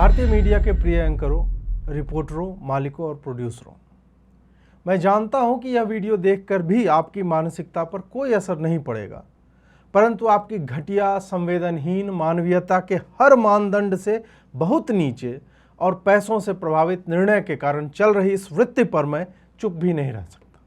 भारतीय मीडिया के प्रिय एंकरों, रिपोर्टरों, मालिकों और प्रोड्यूसरों, मैं जानता हूं कि यह वीडियो देखकर भी आपकी मानसिकता पर कोई असर नहीं पड़ेगा, परंतु आपकी घटिया, संवेदनहीन मानवीयता के हर मानदंड से बहुत नीचे और पैसों से प्रभावित निर्णय के कारण चल रही इस वृत्ति पर मैं चुप भी नहीं रह सकता।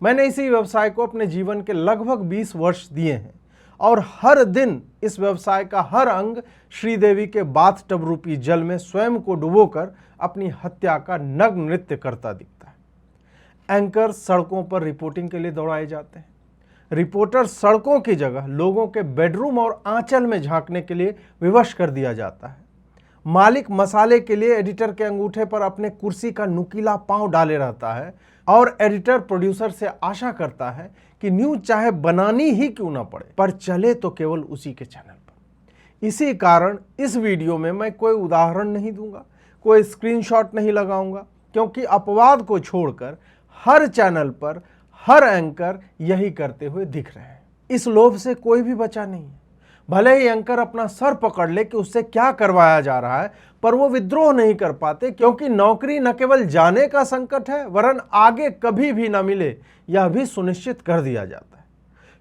मैंने इसी व्यवसाय को अपने जीवन के लगभग 20 वर्ष दिए हैं और हर दिन इस व्यवसाय का हर अंग श्रीदेवी के बाथटब रूपी जल में स्वयं को डुबोकर अपनी हत्या का नग्न नृत्य करता दिखता है। एंकर सड़कों पर रिपोर्टिंग के लिए दौड़ाए जाते हैं। रिपोर्टर सड़कों की जगह लोगों के बेडरूम और आंचल में झांकने के लिए विवश कर दिया जाता है। मालिक मसाले के लिए एडिटर के अंगूठे पर अपने कुर्सी का नुकीला पांव डाले रहता है और एडिटर प्रोड्यूसर से आशा करता है कि न्यूज चाहे बनानी ही क्यों ना पड़े, पर चले तो केवल उसी के चैनल पर। इसी कारण इस वीडियो में मैं कोई उदाहरण नहीं दूंगा, कोई स्क्रीनशॉट नहीं लगाऊंगा, क्योंकि अपवाद को छोड़कर हर चैनल पर हर एंकर यही करते हुए दिख रहे हैं। इस लोभ से कोई भी बचा नहीं है। भले ही एंकर अपना सर पकड़ ले कि उससे क्या करवाया जा रहा है, पर वो विद्रोह नहीं कर पाते, क्योंकि नौकरी न केवल जाने का संकट है वरन आगे कभी भी न मिले यह भी सुनिश्चित कर दिया जाता है।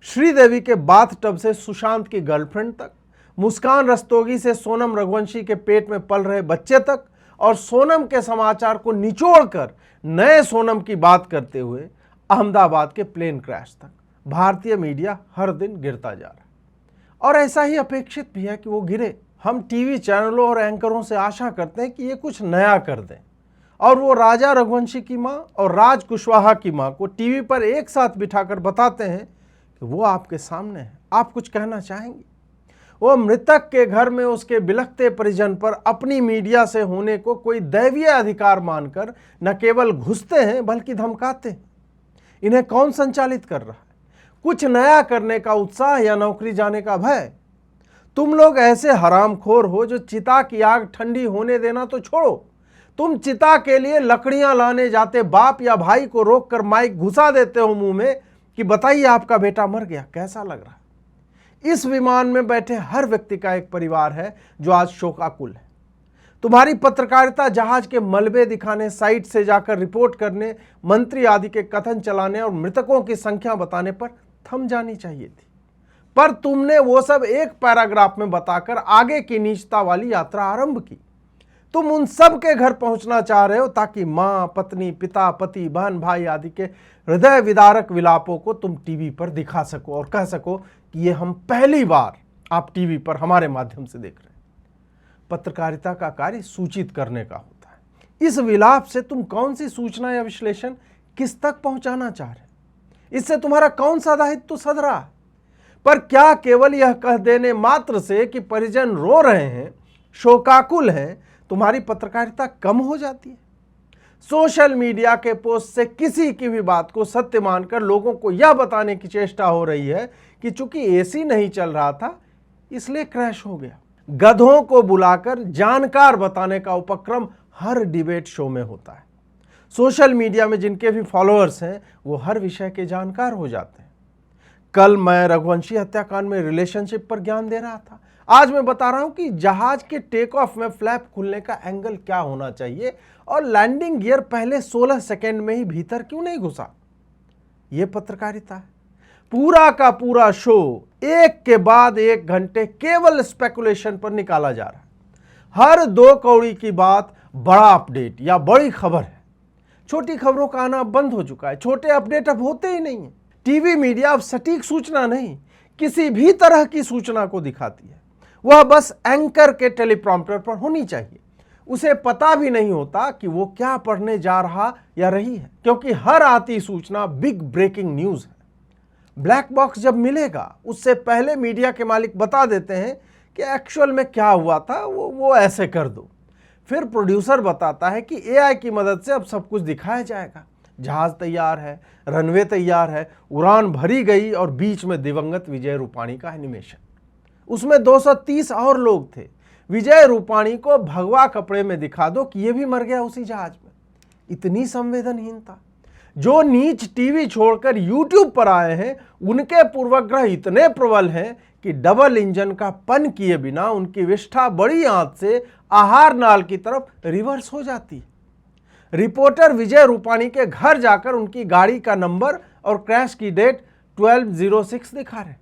श्रीदेवी के बाथटब से सुशांत की गर्लफ्रेंड तक, मुस्कान रस्तोगी से सोनम रघुवंशी के पेट में पल रहे बच्चे तक, और सोनम के समाचार को निचोड़कर नए सोनम की बात करते हुए अहमदाबाद के प्लेन क्रैश तक भारतीय मीडिया हर दिन गिरता जा रहा है। और ऐसा ही अपेक्षित भी है कि वो गिरे। हम टीवी चैनलों और एंकरों से आशा करते हैं कि ये कुछ नया कर दें, और वो राजा रघुवंशी की मां और राज कुशवाहा की मां को टीवी पर एक साथ बिठाकर बताते हैं कि वो आपके सामने है, आप कुछ कहना चाहेंगी। वो मृतक के घर में उसके बिलखते परिजन पर अपनी मीडिया से होने को कोई दैवीय अधिकार मानकर न केवल घुसते हैं बल्कि धमकाते हैं। इन्हें कौन संचालित कर रहा है? कुछ नया करने का उत्साह या नौकरी जाने का भय? तुम लोग ऐसे हरामखोर हो जो चिता की आग ठंडी होने देना तो छोड़ो, तुम चिता के लिए लकड़ियां लाने जाते बाप या भाई को रोककर माइक घुसा देते हो मुंह में कि बताइए आपका बेटा मर गया, कैसा लग रहा है। इस विमान में बैठे हर व्यक्ति का एक परिवार है जो आज शोकाकुल है। तुम्हारी पत्रकारिता जहाज के मलबे दिखाने, साइट से जाकर रिपोर्ट करने, मंत्री आदि के कथन चलाने और मृतकों की संख्या बताने पर थम जानी चाहिए थी, पर तुमने वो सब एक पैराग्राफ में बताकर आगे की नीचता वाली यात्रा आरंभ की। तुम उन सब के घर पहुंचना चाह रहे हो ताकि मां, पत्नी, पिता, पति, बहन, भाई आदि के हृदय विदारक विलापों को तुम टीवी पर दिखा सको और कह सको कि ये हम पहली बार आप टीवी पर हमारे माध्यम से देख रहे हैं। पत्रकारिता का कार्य सूचित करने का होता है। इस विलाप से तुम कौन सी सूचना या विश्लेषण किस तक पहुंचाना चाह रहे? इससे तुम्हारा कौन सा दायित्व सध रहा है? पर क्या केवल यह कह देने मात्र से कि परिजन रो रहे हैं, शोकाकुल हैं, तुम्हारी पत्रकारिता कम हो जाती है? सोशल मीडिया के पोस्ट से किसी की भी बात को सत्य मानकर लोगों को यह बताने की चेष्टा हो रही है कि चूंकि एसी नहीं चल रहा था इसलिए क्रैश हो गया। गधों को बुलाकर जानकार बताने का उपक्रम हर डिबेट शो में होता है। सोशल मीडिया में जिनके भी फॉलोअर्स हैं वो हर विषय के जानकार हो जाते हैं। कल मैं रघुवंशी हत्याकांड में रिलेशनशिप पर ज्ञान दे रहा था, आज मैं बता रहा हूं कि जहाज के टेक ऑफ में फ्लैप खुलने का एंगल क्या होना चाहिए और लैंडिंग गियर पहले 16 सेकेंड में ही भीतर क्यों नहीं घुसा। यह पत्रकारिता है। पूरा का पूरा शो एक के बाद एक घंटे केवल स्पेकुलेशन पर निकाला जा रहा है। हर 2 कौड़ी की बात बड़ा अपडेट या बड़ी खबर है। छोटी खबरों का आना अब बंद हो चुका है। छोटे अपडेट अब होते ही नहीं है। टीवी मीडिया अब सटीक सूचना नहीं, किसी भी तरह की सूचना को दिखाती है। वह बस एंकर के टेलीप्रॉम्प्टर पर होनी चाहिए। उसे पता भी नहीं होता कि वो क्या पढ़ने जा रहा या रही है, क्योंकि हर आती सूचना बिग ब्रेकिंग न्यूज है। ब्लैक बॉक्स जब मिलेगा उससे पहले मीडिया के मालिक बता देते हैं कि एक्चुअल में क्या हुआ था, वो ऐसे कर दो। फिर प्रोड्यूसर बताता है कि एआई की मदद से अब सब कुछ दिखाया जाएगा। जहाज तैयार है, रनवे तैयार है, उड़ान भरी गई और बीच में दिवंगत विजय रूपाणी का एनिमेशन। उसमें 230 और लोग थे। विजय रूपाणी को भगवा कपड़े में दिखा दो कि ये भी मर गया उसी जहाज में। इतनी संवेदनहीनता। जो नीच टीवी छोड़कर यूट्यूब पर आए हैं उनके पूर्वाग्रह इतने प्रबल हैं कि डबल इंजन का पन किए बिना उनकी विष्ठा बड़ी आंच से आहार नाल की तरफ रिवर्स हो जाती है। रिपोर्टर विजय रूपाणी के घर जाकर उनकी गाड़ी का नंबर और क्रैश की डेट 1206 दिखा रहे।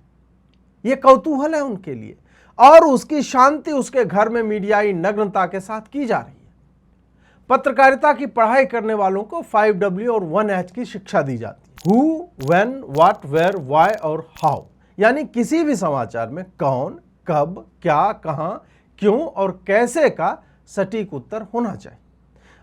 ये कौतूहल है उनके लिए और उसकी शांति उसके घर में मीडियाई नग्नता के साथ की जा रही है। पत्रकारिता की पढ़ाई करने वालों को 5W और 1H की शिक्षा दी जाती है। Who, when, what, where, why और हाउ, यानी किसी भी समाचार में कौन, कब, क्या, कहां, क्यों और कैसे का सटीक उत्तर होना चाहिए।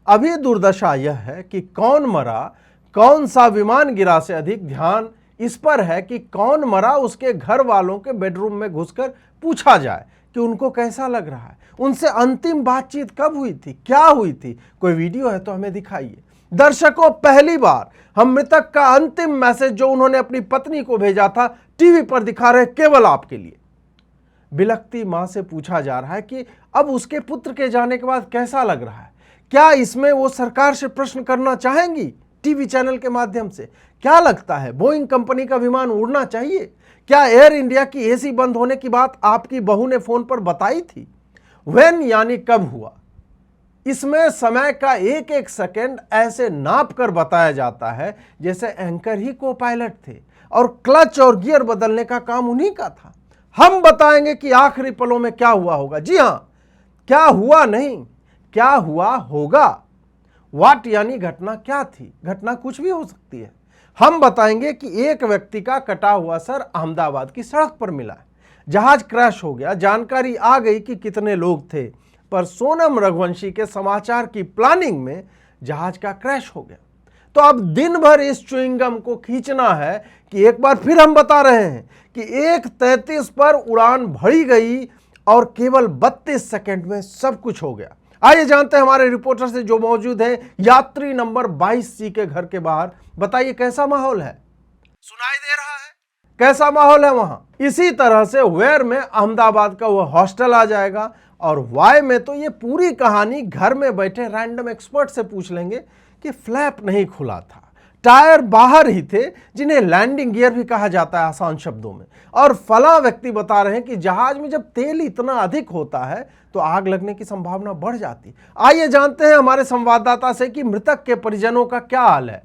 अभी दुर्दशा यह है कि कौन मरा, कौन सा विमान गिरा से अधिक ध्यान इस पर है कि कौन मरा उसके घर वालों के बेडरूम में घुसकर पूछा जाए कि उनको कैसा लग रहा है, उनसे अंतिम बातचीत कब हुई थी, क्या हुई थी, कोई वीडियो है तो हमें दिखाइए। दर्शकों, पहली बार हम मृतक का अंतिम मैसेज जो उन्होंने अपनी पत्नी को भेजा था टीवी पर दिखा रहे, केवल आपके लिए। बिलखती मां से पूछा जा रहा है कि अब उसके पुत्र के जाने के बाद कैसा लग रहा है, क्या इसमें वो सरकार से प्रश्न करना चाहेंगी टीवी चैनल के माध्यम से। क्या लगता है, बोइंग कंपनी का विमान उड़ना चाहिए? क्या एयर इंडिया की एसी बंद होने की बात आपकी बहू ने फोन पर बताई थी? व्हेन यानी कब हुआ। इसमें समय का एक एक सेकंड ऐसे नाप कर बताया जाता है जैसे एंकर ही को पायलट थे और क्लच और गियर बदलने का काम उन्हीं का था। हम बताएंगे कि आखिरी पलों में क्या हुआ होगा। जी हां, क्या हुआ नहीं, क्या हुआ होगा। व्हाट यानी घटना क्या थी। घटना कुछ भी हो सकती है। हम बताएंगे कि एक व्यक्ति का कटा हुआ सर अहमदाबाद की सड़क पर मिला है। जहाज क्रैश हो गया, जानकारी आ गई कि कितने लोग थे, पर सोनम रघुवंशी के समाचार की प्लानिंग में जहाज का क्रैश हो गया। तो अब दिन भर इस च्युइंगम को खींचना है कि एक बार फिर हम बता रहे हैं कि 1:33 पर उड़ान भरी गई और केवल 32 सेकंड में सब कुछ हो गया। आइए जानते हैं हमारे रिपोर्टर से जो मौजूद है यात्री नंबर 22C के घर के बाहर। बताइए कैसा माहौल है, सुनाई दे रहा है, कैसा माहौल है वहां। इसी तरह से वेयर में अहमदाबाद का वह हॉस्टल आ जाएगा और वाई में तो ये पूरी कहानी घर में बैठे रैंडम एक्सपर्ट से पूछ लेंगे कि फ्लैप नहीं खुला था, टायर बाहर ही थे, जिन्हें लैंडिंग गियर भी कहा जाता है आसान शब्दों में, और फला व्यक्ति बता रहे हैं कि जहाज में जब तेल इतना अधिक होता है तो आग लगने की संभावना बढ़ जाती। आइए जानते हैं हमारे संवाददाता से कि मृतक के परिजनों का क्या हाल है।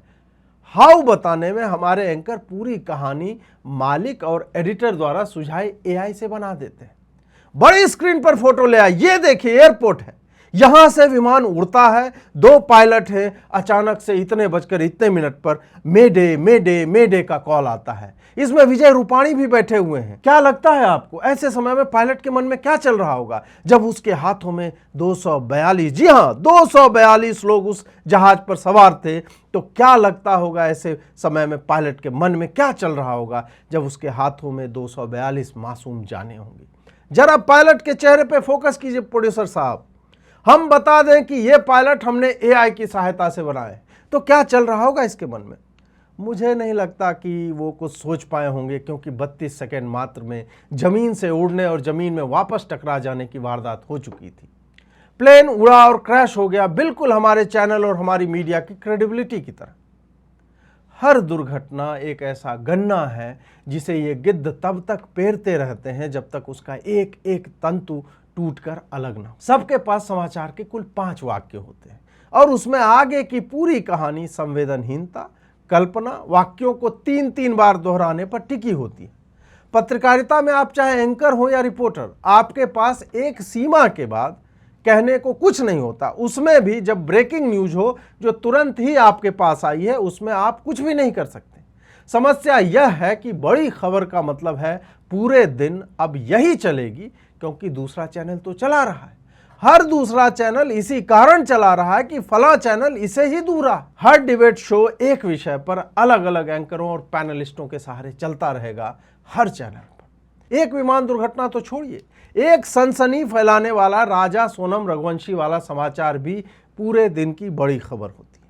हाउ बताने में हमारे एंकर पूरी कहानी मालिक और एडिटर द्वारा सुझाई AI से बना देते हैं। बड़ी स्क्रीन पर फोटो ले आए, ये देखिए एयरपोर्ट है, यहां से विमान उड़ता है, 2 पायलट हैं, अचानक से इतने बजकर इतने मिनट पर मेडे मेडे मेडे का कॉल आता है। इसमें विजय रूपाणी भी बैठे हुए हैं। क्या लगता है आपको ऐसे समय में पायलट के मन में क्या चल रहा होगा जब उसके हाथों में 242, जी हां 242 लोग उस जहाज पर सवार थे, तो क्या लगता होगा ऐसे समय में पायलट के मन में क्या चल रहा होगा जब उसके हाथों में 242 मासूम जानें होंगी। जरा पायलट के चेहरे पे फोकस कीजिए प्रोड्यूसर साहब। हम बता दें कि ये पायलट हमने AI की सहायता से बनाए, तो क्या चल रहा होगा इसके मन में। मुझे नहीं लगता कि वो कुछ सोच पाए होंगे, क्योंकि 32 सेकंड मात्र में जमीन से उड़ने और जमीन में वापस टकरा जाने की वारदात हो चुकी थी। प्लेन उड़ा और क्रैश हो गया, बिल्कुल हमारे चैनल और हमारी मीडिया की क्रेडिबिलिटी की तरह। हर दुर्घटना एक ऐसा गन्ना है जिसे ये गिद्ध तब तक पेरते रहते हैं जब तक उसका एक एक तंतु टूटकर अलग ना हो। सबके पास समाचार के कुल 5 वाक्य होते हैं और उसमें आगे की पूरी कहानी संवेदनहीनता, कल्पना, वाक्यों को 3-3 बार दोहराने पर टिकी होती है। पत्रकारिता में आप चाहे एंकर हो या रिपोर्टर, आपके पास एक सीमा के बाद कहने को कुछ नहीं होता। उसमें भी जब ब्रेकिंग न्यूज हो जो तुरंत ही आपके पास आई है, उसमें आप कुछ भी नहीं कर सकते। समस्या यह है कि बड़ी खबर का मतलब है पूरे दिन अब यही चलेगी, क्योंकि दूसरा चैनल तो चला रहा है। हर दूसरा चैनल इसी कारण चला रहा है कि फला चैनल इसे ही दूरा। हर डिबेट शो एक विषय पर अलग अलग एंकरों और पैनलिस्टों के सहारे चलता रहेगा हर चैनल पर। एक विमान दुर्घटना तो छोड़िए, एक सनसनी फैलाने वाला राजा सोनम रघुवंशी वाला समाचार भी पूरे दिन की बड़ी खबर होती है।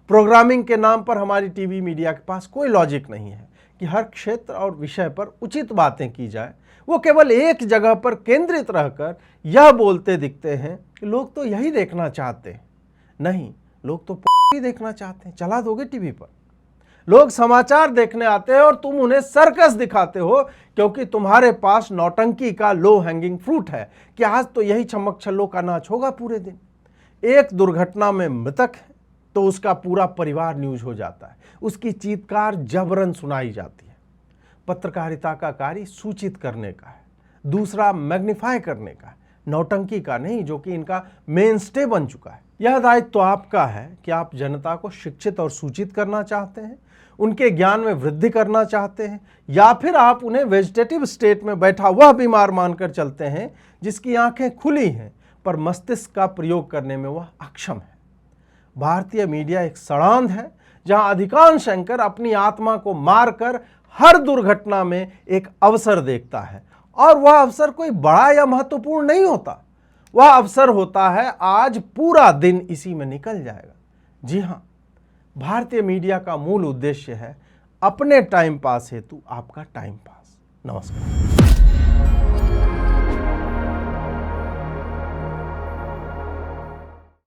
प्रोग्रामिंग के नाम पर हमारी टीवी मीडिया के पास कोई लॉजिक नहीं है कि हर क्षेत्र और विषय पर उचित बातें की जाए। वो केवल एक जगह पर केंद्रित रहकर यह बोलते दिखते हैं कि लोग तो यही देखना चाहते हैं। नहीं, लोग तो ही देखना चाहते हैं, चला दोगे टीवी पर। लोग समाचार देखने आते हैं और तुम उन्हें सर्कस दिखाते हो क्योंकि तुम्हारे पास नौटंकी का लो हैंगिंग फ्रूट है कि आज तो यही चमक छल्लों का नाच होगा पूरे दिन। एक दुर्घटना में मृतक है तो उसका पूरा परिवार न्यूज हो जाता है, उसकी चीत्कार जबरन सुनाई जाती है। पत्रकारिता का कार्य सूचित करने का है, दूसरा मैग्नीफाई करने का है, नौटंकी का नहीं, जो कि इनका मेन स्टे बन चुका है। यह दायित्व तो आपका है कि आप जनता को शिक्षित और सूचित करना चाहते हैं, उनके ज्ञान में वृद्धि करना चाहते हैं, या फिर आप उन्हें वेजिटेटिव स्टेट में बैठा वह बीमार मानकर चलते हैं जिसकी आंखें खुली हैं पर मस्तिष्क का प्रयोग करने में वह अक्षम है। भारतीय मीडिया एक सड़ांध है जहां अधिकांश एंकर अपनी आत्मा को मारकर हर दुर्घटना में एक अवसर देखता है, और वह अवसर कोई बड़ा या महत्वपूर्ण नहीं होता। वह अवसर होता है आज पूरा दिन इसी में निकल जाएगा। जी हां, भारतीय मीडिया का मूल उद्देश्य है अपने टाइम पास हेतु आपका टाइम पास। नमस्कार।